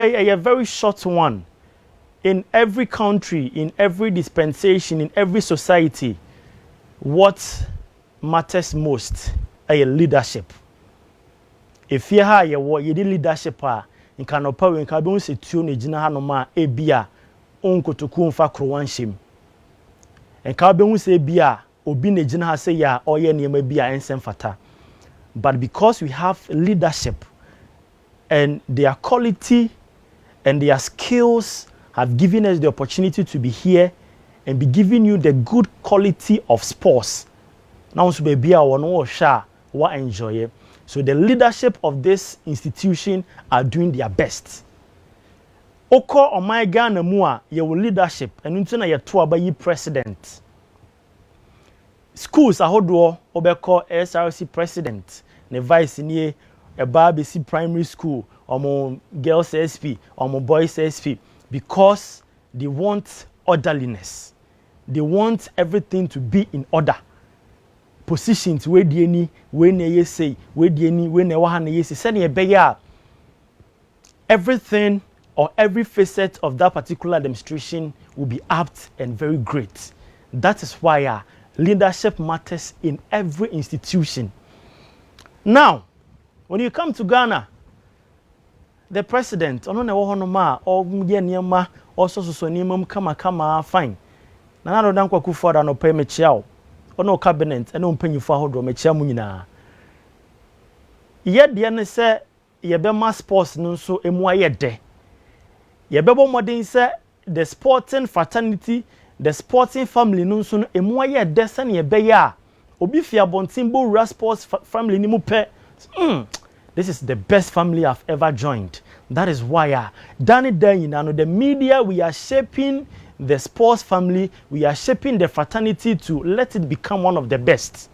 a very short one. In every country, in every dispensation, in every society, what matters most is leadership. If you have your leadership, in Kanopa, in Kabun, se tune Jina Hanoma, Ebia, Unko to Kumfa Krowanshim. And Kabun say Bia, Obine Jina say ya, or ye near Bia and Senfata. But because we have leadership and their quality and their skills have given us the opportunity to be here and be giving you the good quality of sports. Now, so baby, I want to share what enjoy it. So the leadership of this institution are doing their best. Oko on my Ghana mua your leadership and until na to abayi president. Schools ahodo obeko SRC president, ne vice ni eba besi primary school, omo girls SP, omo boys SP, because they want orderliness. They want everything to be in order. Positions where the any, when they say, where the any, when they want to say, send a beya. Everything or every facet of that particular administration will be apt and very great. That is why leadership matters in every institution. Now, when you come to Ghana, the president, or also kama fine. Nana don't kwa kufuada no pay me chiao. Ono cabinet and no penny for hold me chia munina. Yet the ane say ye be ma sports no so emwa ye de. Ye be bo modern say the sporting fraternity, the sporting family no so emwa ye de san ye be ya. Obi fia bontimbo ra sports family ni mu pe. This is the best family I've ever joined. That is why Danny Dayinano, the media, we are shaping the sports family, we are shaping the fraternity to let it become one of the best.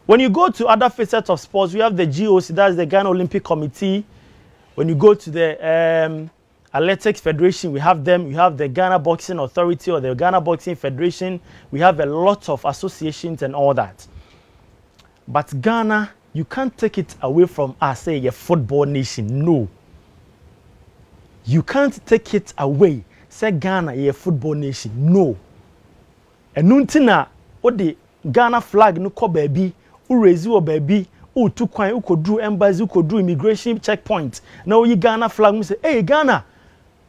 When you go to other facets of sports, we have the GOC, that's the Ghana Olympic Committee. When you go to the Athletics Federation, we have them. You have the Ghana Boxing Authority or the Ghana Boxing Federation. We have a lot of associations and all that. But Ghana, you can't take it away from us, say, a football nation. No. You can't take it away. Say Ghana a football nation. No. And nuntina, o the Ghana flag no ko baby, o raise o baby, o tu kwan, o could do embassy, o could do immigration checkpoint. Now you Ghana flag, we say, hey Ghana,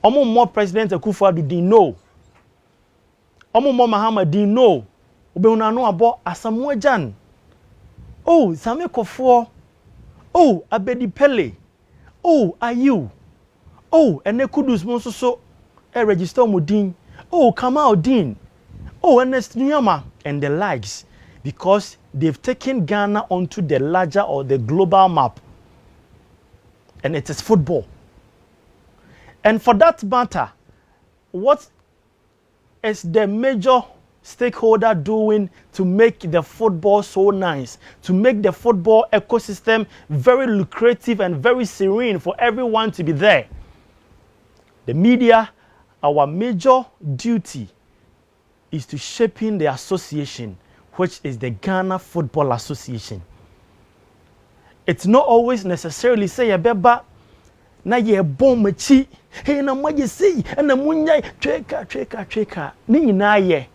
omo more President Akufo-Addo didn't know. Omo more Mahama didn't know. Ube unano abo Asamoah Gyan. Oh, Same Kofo. Oh, Abedi Pele. Oh, Ayu. Oh, and Kudus Monsoso. Register Mudin. Oh, Kamal Din. Oh, Ernest Nyama. And the likes. Because they've taken Ghana onto the larger or the global map. And it is football. And for that matter, what is the major stakeholder doing to make the football so nice, to make the football ecosystem very lucrative and very serene for everyone to be there? The media, our major duty is to shaping the association, which is the Ghana Football Association. It's not always necessarily say a beba na ye bommachi, hey na maji see, and the munya treka, ni na ye.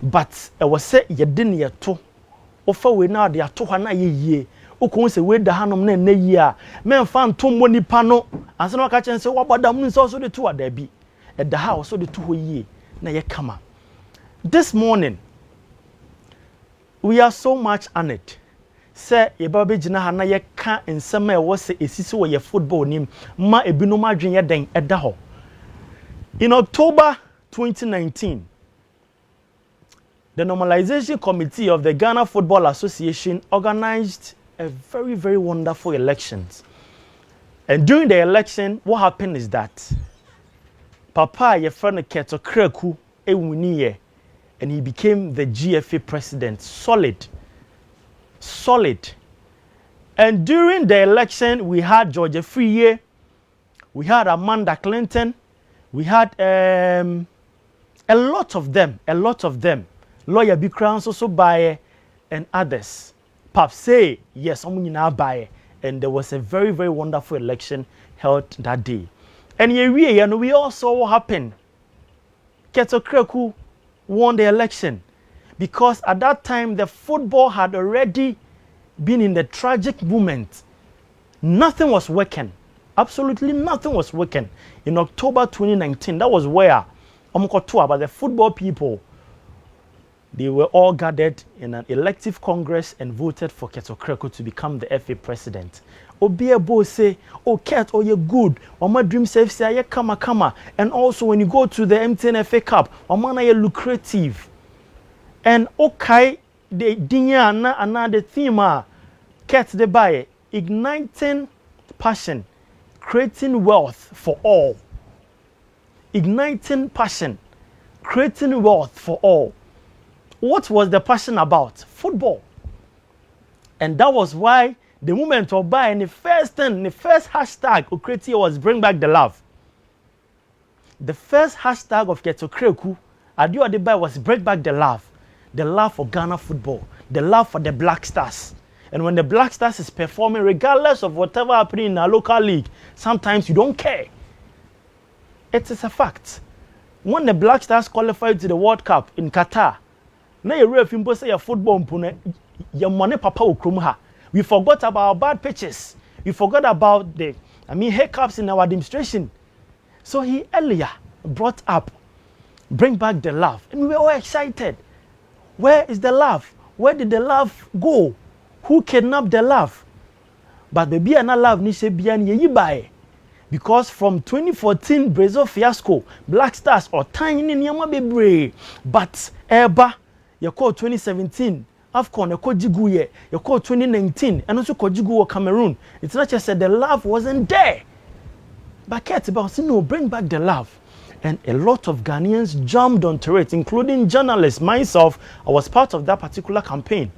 But I was say ye didn't yet to offer we now they are 200 ye. O kon se we da hanom na na yi a men fan to mo nipa no anse na ka chen se wo boda mun so the two ada bi e da ha so the two ye na ye kama. This morning we are so much honored. Say ye ba be gina ha na ye ka ensem e wo se esisi wo ye football nim ma ebinom adwen ye den e da ho. In October 2019, the Normalization Committee of the Ghana Football Association organized a very, very wonderful elections. And during the election, what happened is that Papa, your friend Keto Kreku, Ewuniye, and he became the GFA president. Solid. And during the election, we had Georgia Friye, we had Amanda Clinton, we had a lot of them. Lawyer Bikran also buy and others. Pap say yes, now buy, and there was a very, very wonderful election held that day. And we all saw what happened. Keto Kreku won the election because at that time the football had already been in the tragic moment. Nothing was working. Absolutely nothing was working. In October 2019, that was where but the football people, they were all gathered in an elective congress and voted for Keto Kreku to become the FA president. Obiebo say, oh Ket, oh you're good. Oma dream safe say you kama. And also when you go to the MTN FA Cup, Oma you lucrative. And okay, the dinya and the theme Ket the buy igniting passion, creating wealth for all. Igniting passion, creating wealth for all. What was the passion about? Football. And that was why the movement of buying the first thing, the first hashtag of creating was bring back the love. The first hashtag of Keto Kreku, Adio Adebayo, was bring back the love for Ghana football, the love for the Black Stars. And when the Black Stars is performing, regardless of whatever happening in our local league, sometimes you don't care. It is a fact. When the Black Stars qualified to the World Cup in Qatar, now you real people say your football mpune, your money papa ukrumha. We forgot about bad pitches. We forgot about the hiccups in our administration. So he earlier brought up, bring back the love. And we were all excited. Where is the love? Where did the love go? Who kidnapped the love? But the Biana love ni se biani ye buy. Because from 2014 Brazil fiasco, Black Stars or tiny nyama bebre. But Eba, you call 2017. AFCON, you call Jiguye, you call 2019, and also call Jigu Cameroon. It's not just that the love wasn't there. But Ket about no, bring back the love. And a lot of Ghanaians jumped onto it, including journalists. Myself, I was part of that particular campaign.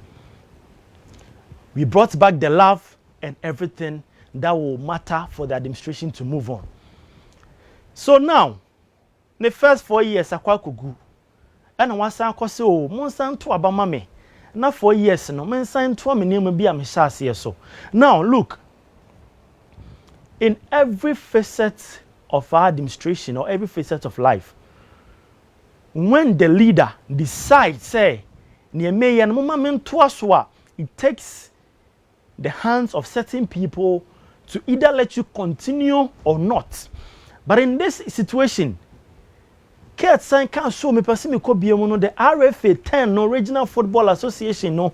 We brought back the love and everything that will matter for the administration to move on. So now, the first 4 years, akwa kugu. And I was saying, oh, monsan to abamame. Now 4 years, no, monsan to me name be a mishasi so. Now look, in every facet of our administration or every facet of life, when the leader decides, say, it takes the hands of certain people to either let you continue or not. But in this situation, Ket sign can't show me person me could be the RFA 10 no Regional Football Association no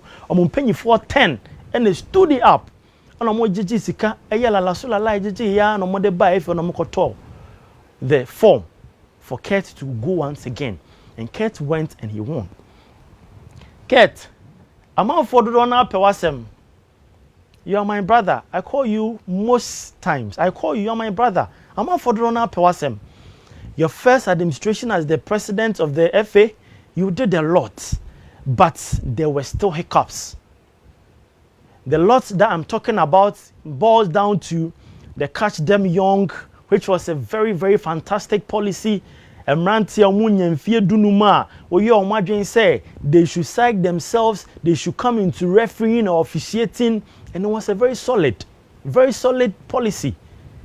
penny for 10 and they stood it up. And I'm going to sika eyala la sola la jiji ya no mode buy if no mokoto the form for Ket to go once again. And Ket went and he won. Ket, I'm out for the runner pewasem. You are my brother. I call you most times. I call you, you are my brother. I'm out for the runner pewasem. Your first administration as the president of the FA, you did a lot, but there were still hiccups. The lot that I'm talking about boils down to the Catch Them Young, which was a very, very fantastic policy. Say they should psych themselves, they should come into refereeing or officiating, and it was a very solid policy.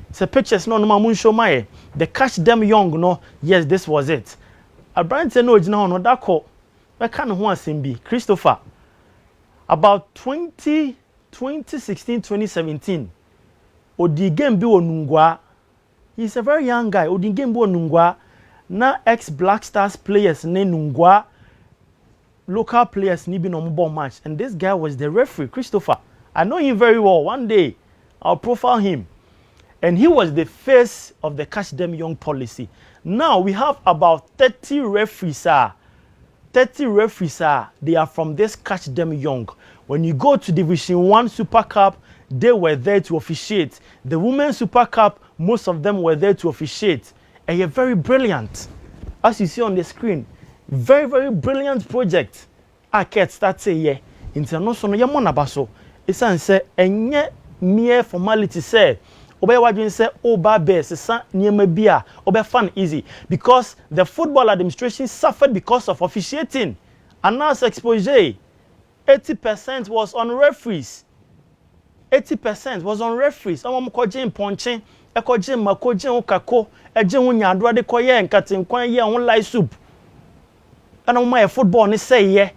So pictures no mamun show my the Catch Them Young no, yes, this was it. A brand say no no that call. I can't want be Christopher. About 2016, 2017, Odi game bi onungwa. He's a very young guy. Odi game bi onungwa. Na ex Black Stars players ne nungwa. Local players ni bi no mbo match. And this guy was the referee, Christopher. I know him very well. One day, I'll profile him. And he was the face of the Catch Them Young policy. Now we have about 30 referees. 30 referees. They are from this Catch Them Young. When you go to Division 1 Super Cup, they were there to officiate. The Women's Super Cup, most of them were there to officiate. And you're very brilliant. As you see on the screen, very, very brilliant project. I can't start saying, yeah, international, yamonabaso. It's answer, and yet mere formality say, Obey what you say, oh, babes, near bia, obey fun easy. Because the football administration suffered because of officiating. And now expose 80% was on referees. 80% was on referees. I'm punching ekoje makoje ukako eje hu nyaadro de koye nkatenkwan ye hu light soup ana mo football ni say ye.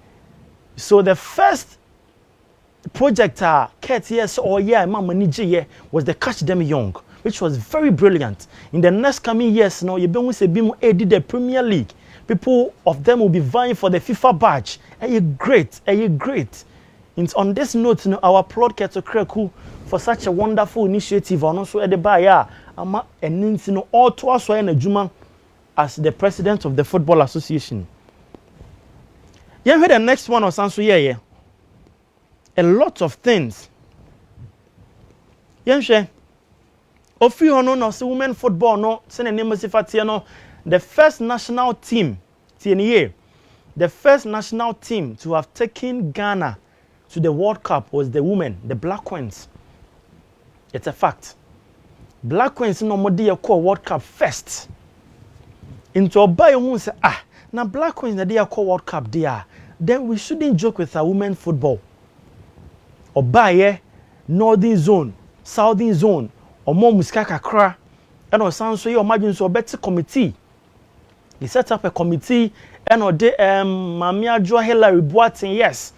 So the first project Kurt yes or yeah mama nije was the Catch Them Young, which was very brilliant. In the next coming years now you be hu say bi mu edi the Premier League. People of them will be vying for the FIFA badge. Great. And on this note, our applaud Keto Kreku for such a wonderful initiative. And also at the bar, ama and all to us in a Juma as the president of the Football Association. You heard the next one or something yeah. A lot of things. Yenshe. Ofi hono no se women football no se ne name sifatie no. The first national team, the first national team to have taken Ghana to the World Cup was the women, the Black Queens. It's a fact. Black Queens no more dey call World Cup first. Into oba you say now Black Queens na dey call World Cup there. Then we shouldn't joke with our women football. Oba Northern Zone, Southern Zone, or more musika kakra. And or sound so you imagine so better committee. He set up a committee and or de Mami Adwoa Hilary Boatin, yes.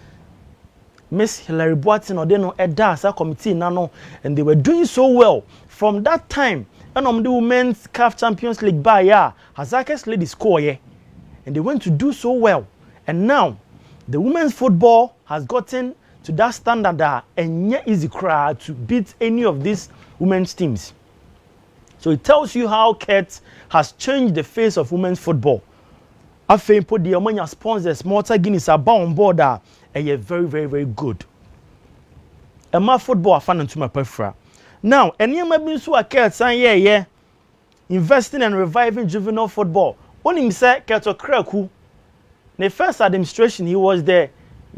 Miss Hilary Boatin or de no edasa committee nano, and they were doing so well. From that time, and the Women's CAF Champions League by Hazakes led the score, and they went to do so well. And now the women's football has gotten to that standard and yet easy crowd to beat any of these women's teams. So it tells you how Kurt has changed the face of women's football. Afei put the among sponsors, Malta Guinness are on board and you're very good. And my football are fan into my prefer. Now, and you may be so a Kurt saying investing and reviving juvenile football. When him say Kurt Kreku, the first administration he was the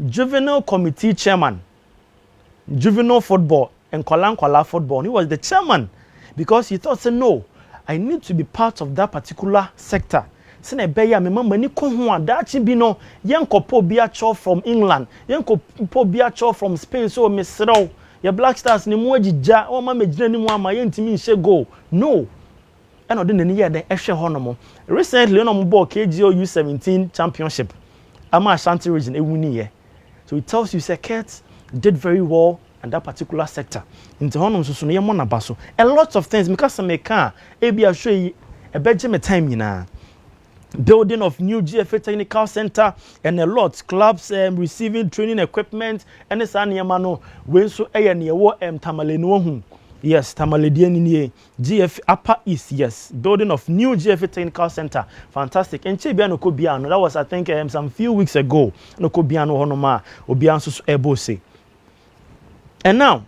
juvenile committee chairman, juvenile football and Kola football. He was the chairman. Because he thought, say, no, I need to be part of that particular sector. Sene beya me mama ni ko ho adachi bi no yenkopo bia cho from England, yenkopo bia cho from Spain, so me serew ye Black Stars ni mu agija o ma megina ni mu ama yentimi nhye goal. No. And ode nani ye den ehwe ho no mo. Recently no mo ball KGO U17 championship. Ama Ashanti region ewuni ye. So it tells you say Kurt did very well in that particular sector. Into honum so no ye mo na baso. A lot of things because me can e bia hwe yi e beje me time nyina. Building of new GFA technical center and a lot clubs receiving training equipment and this animano when so ne wo Tamale no hu. Yes, Tamale die ni GFA Upper East, yes. Building of new GFA technical center. Fantastic. And Chebia no ko bia no, that was I think some few weeks ago. No ko bia no hono ma obi anso so ebo say. And now,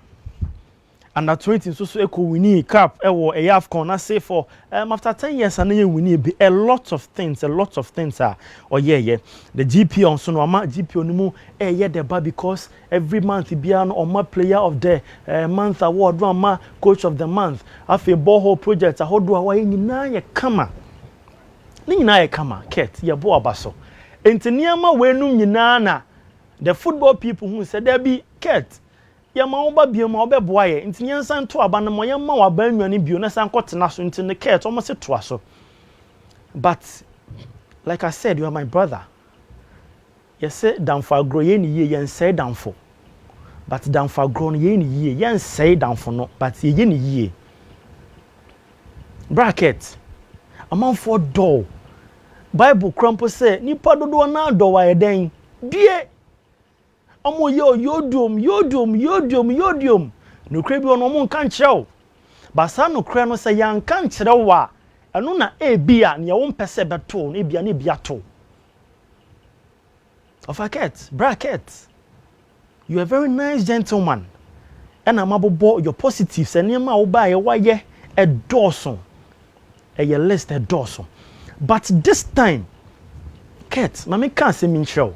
under 20 so echo winning cap ewo AFCON na say for after 10 years and you win be a lot of things are oh yeah the GP on so no ama GP onimu the bar because every month be an oma player of the month award ma coach of the month afi borehole project ahodo awa nyina ye kama ni nyina ye kama ket ye bo abaso enti niama wenum nyina na the football people who said there be ket yama oba biem obeboa ye nti nyensan to aba no moyema wa ba nwane bio na san kotena so nti ne ket almost to aso. But like I said, you are my brother. You say down for grow ye ni ye yen say down for, but down for grow ye ni ye yen say down for no, but ye ni ye bracket amount for door Bible crumple say nipa dodo na do wa ye den die omo yodum no kra bi ono mo nka nkyerɛw basa no kra no sɛ yan kan nkyerɛw a ɛno na ebia ne wo mpɛsɛ beto no ebia ne bia to of a cat bracket. You are a very nice gentleman and amabobo your positives and nema wo ba ye wa ye a dawson a ye list a dawson. But this time cat mama can say me nkyerɛw.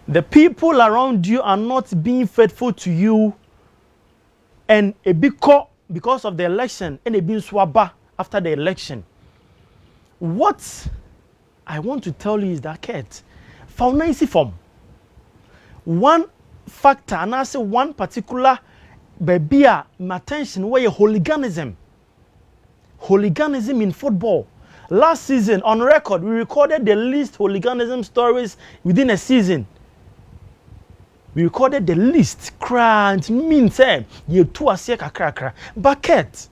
The people around you are not being faithful to you, and a because of the election, and a being swaba after the election. What I want to tell you is that Kate found easy form. One factor, and I say one particular baby, my attention where hooliganism. Hooliganism in football. Last season, on record, we recorded the least hooliganism stories within a season. We recorded the least. Crant means you two are sick kakra. Bucket.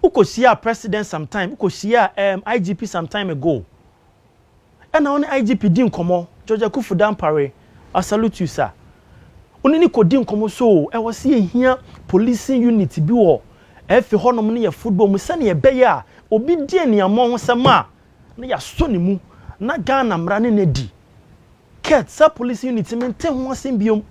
Uko share president sometime. Uko share IGP some time ago. And now IGP din komo. George Akufu Dampare. I salute you, sir. Only ko din komo so. I was seeing here policing unit bi wo. Efi honom ne ye football mu sane ye beya. Obi die ne amon sama. Na ya so ne mu. Na Ghana mra ne di. Ket sa police unit maintain ho asem biom.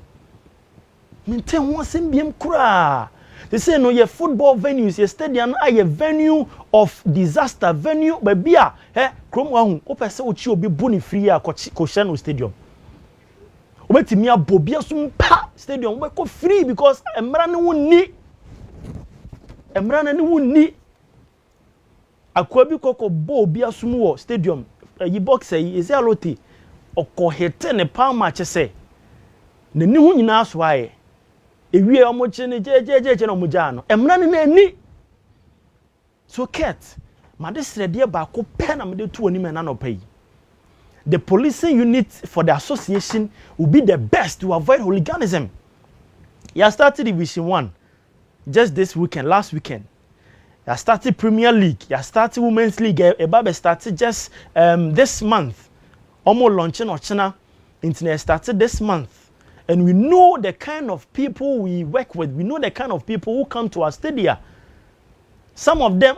Maintain ho asem biom kura. They say no ye football venues, ye stadium are ye venue of disaster, venue by bia. Krom wa hu, opese ochi obi boni free a ko Shano stadium. Obetimi abobia so mpa stadium we ko free because emra ne wonni. Emra ne wonni. Akwa bi koko bo obi asumu wo stadium. Yi boxer yi eze alote. Oko hete ne palma chese. Ne ni hu nyina so aye. Ewie omoche ne jejeje no muja no. Emra ne na ni. So ket, ma de srede ba ko pe na me de tu oni me na no pay. The policing unit for the association will be the best to avoid hooliganism. You started Division 1 just this weekend, last weekend. You started Premier League, you started Women's League, Ebabe started just this month. Almost launching Ochina Internet started this month. And we know the kind of people we work with. We know the kind of people who come to our stadium. Some of them,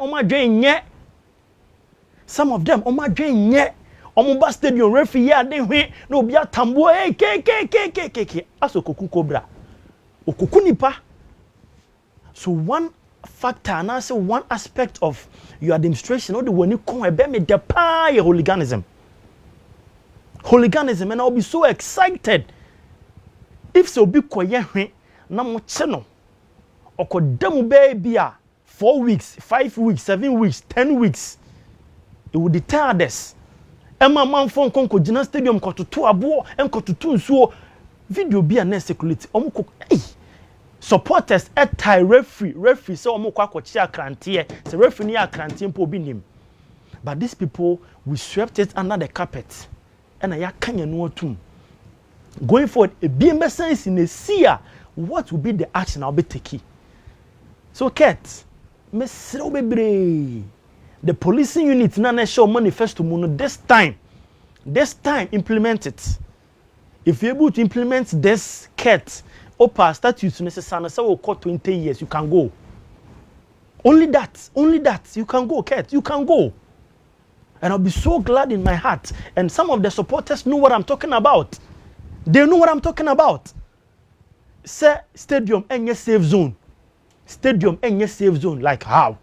some of them, Omuba stadium referee ya den no bia tambo ke aso koku cobra okuku nipa. So one factor and I say one aspect of your administration or the when you come ebe me the pa hooliganism and I'll be so excited if so be koye hwe na mo che no okodamu baby 4 weeks 5 weeks 7 weeks 10 weeks it will deter this. Emma manfon konko jina stadium kototo abo enkototo nsuo video bi na security omko supporters tie referee say omko akochi akrante say referee ni akrante mpo obi nim, but these people we swept it under the carpet and ya kanya no atum going forward a be sense in a seer what will be the action I'll be taking. So ket me sero bebre the policing unit na show manifesto muno this time implement it. If you're able to implement this ket opa statutes necessary so will 20 years you can go. Only that you can go ket, you can go. And I'll be so glad in my heart, and some of the supporters know what I'm talking about. They know what I'm talking about. Say stadium enye safe zone. Stadium enye safe zone like how?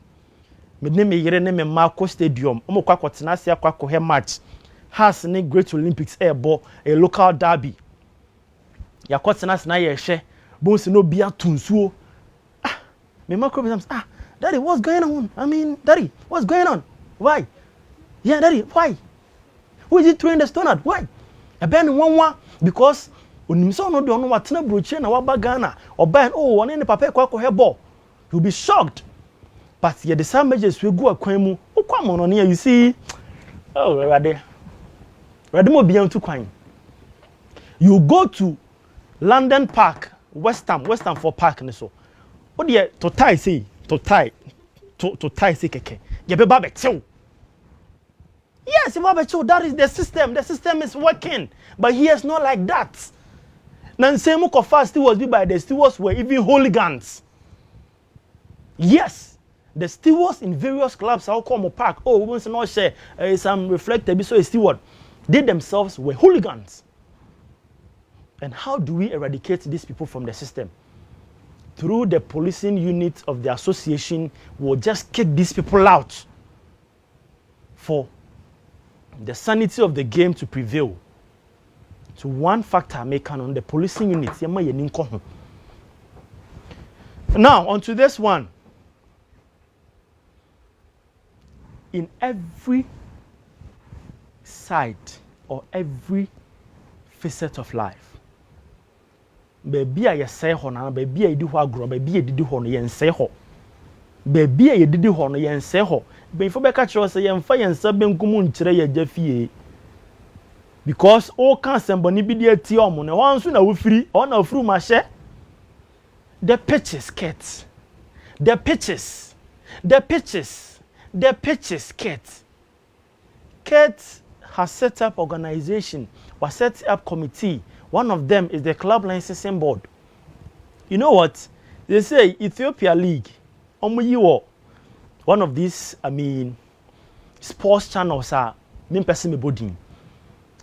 Me name yere ne me Marco Stadium omo kwa kwatena sia kwa ko he match has ne Great Olympics airbo a local derby ya kwatena na ye hwe bonsi no bia tunsuo me Marco becomes daddy what's going on? I mean daddy what's going on? Why? Yeah daddy why? Who is it throwing the stone at? Why? E ben wonwa because onimso no de ono watena brochie na waba Ghana oban one ne papa kwa ko he ball you'll be shocked. But yeah, the same measures we go akwemu ukwamo no you see ready mo beyond to kwan. You go to London Park, West Ham for Park ne so. What dey to tie say keke. Ye be ba betew. Yes, ba betew, that is the system. The system is working. But here is not like that. Nan say mo fast stewards be by the stewards were even hooligans. Yes. The stewards in various clubs how come park we want to not share some reflector so a steward they themselves were hooligans. And how do we eradicate these people from the system? Through the policing unit of the association will just kick these people out for the sanity of the game to prevail. So one factor making on the policing unit. Now onto this one. In every side or every facet of life, baby I say ho na baby I do ho agro baby I did ho no yen say ho. Baby ye didi ho no yen se ho benfo be ka kire say yen fa yen sa benkum nkire ye jafie because all can somebody be the ati omo na wan so na wo firi o na furu ma hye the pitches ket the pitches Ket has set up organization or set up committee. One of them is the club licensing board. You know what they say? Ethiopia League one of these sports channels are me person me body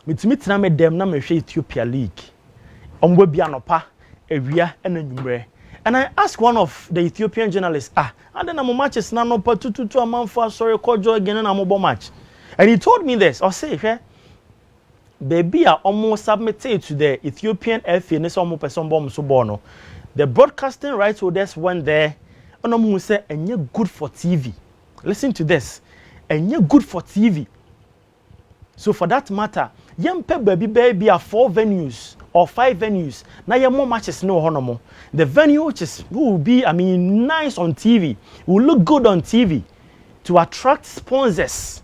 me timi tena me dem na me hwe Ethiopia League ombo bia nopa ewia ena nwumre. And I asked one of the Ethiopian journalists and then mo matches na no pa tututu amanfo sorry kojo again na mo bo match, and he told me this. I say hwe baby a almost submitted to the Ethiopian FA ne so mo person bom so bo no, the broadcasting rights holders went there. And I'm say, and you're good for TV. Listen to this. And you're good for TV. So for that matter, young baby are 4 venues or 5 venues. Now you more matches no honomo. The venue which is will be nice on TV, will look good on TV to attract sponsors.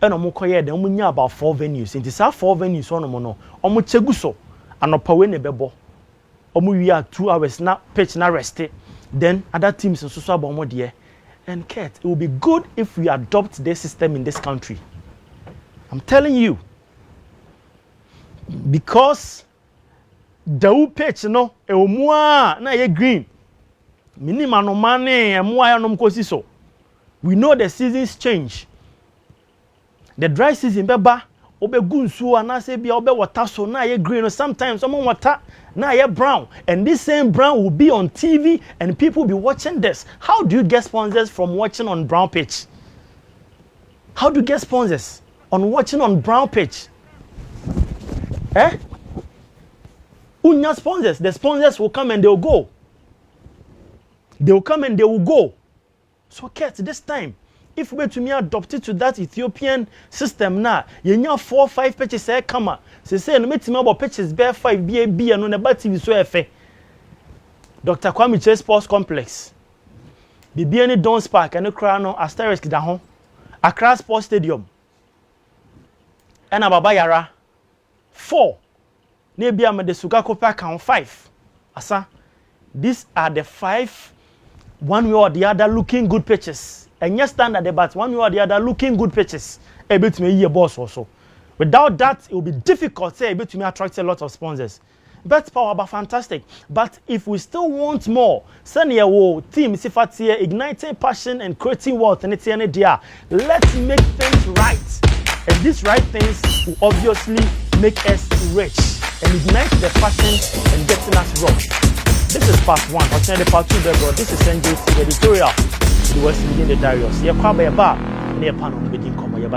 And I'm then we know about 4 venues. It is our 4 venues honomo no. Omo cheguso anopawe ne bebo. Omo we are 2 hours na pitch na rest. Then other teams in social bomb there. And Ket, it will be good if we adopt this system in this country. I'm telling you. Because the pitch no na ye green. Minimum no money so. We know the seasons change. The dry season beba obe gunsu anase bia obe water so na ye green, sometimes some water na ye brown, and this same brown will be on TV and people will be watching this. How do you get sponsors from watching on brown pitch? How do you get sponsors on watching on brown pitch? Unya sponsors, the sponsors will come and they will go. They will come and they will go. So Ket, this time if we to me adopted to that Ethiopian system now, you know 4 or 5 pitches say come. Say no meet me about pitches bear 5 BAB and on the TV so efe. Dr. Kwame Chase Sports Complex. The BN Dons Park and the Crown Asterisk da ho. Accra Sports Stadium. And Ababa Yara 4. Nebi am the Sugako Park on 5. Asa. These are the 5 one way or the other looking good pitches. And yes, standard but one way or the other looking good pitches. Able to me a boss also. Without that, it will be difficult to able to me attract a lot of sponsors. Bet power but fantastic. But if we still want more, send your team Sifatia igniting passion and creating wealth and it's any dia. Let's make things right. And these right things will obviously make us rich and ignite the passion and getting us rich. This is part 1. Alternative part 2, bro. This is NJT editorial. The West Indian the Darius. You're quite by a bar. Near panel, beginning come. You're